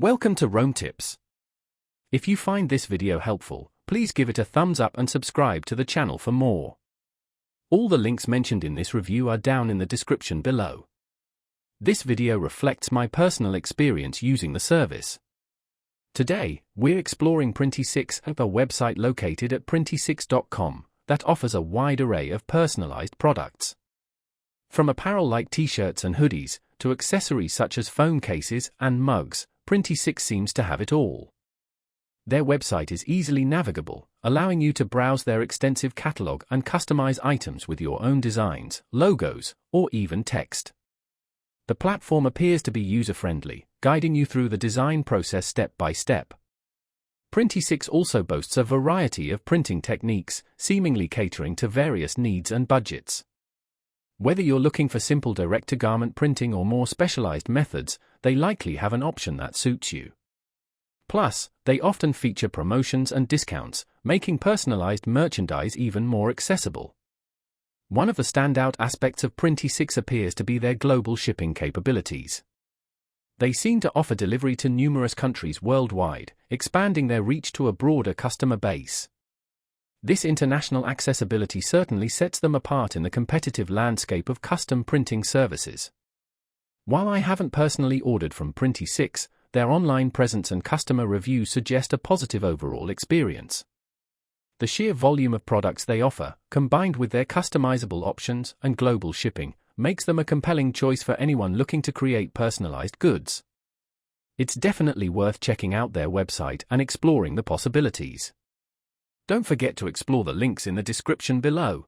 Welcome to Rome Tips. If you find this video helpful, please give it a thumbs up and subscribe to the channel for more. All the links mentioned in this review are down in the description below. This video reflects my personal experience using the service. Today, we're exploring Printy6, a website located at printy6.com that offers a wide array of personalized products. From apparel like t-shirts and hoodies, to accessories such as phone cases and mugs, Printy6 seems to have it all. Their website is easily navigable, allowing you to browse their extensive catalog and customize items with your own designs, logos, or even text. The platform appears to be user-friendly, guiding you through the design process step by step. Printy6 also boasts a variety of printing techniques, seemingly catering to various needs and budgets. Whether you're looking for simple direct-to-garment printing or more specialized methods, they likely have an option that suits you. Plus, they often feature promotions and discounts, making personalized merchandise even more accessible. One of the standout aspects of Printy6 appears to be their global shipping capabilities. They seem to offer delivery to numerous countries worldwide, expanding their reach to a broader customer base. This international accessibility certainly sets them apart in the competitive landscape of custom printing services. While I haven't personally ordered from Printy6, their online presence and customer reviews suggest a positive overall experience. The sheer volume of products they offer, combined with their customizable options and global shipping, makes them a compelling choice for anyone looking to create personalized goods. It's definitely worth checking out their website and exploring the possibilities. Don't forget to explore the links in the description below.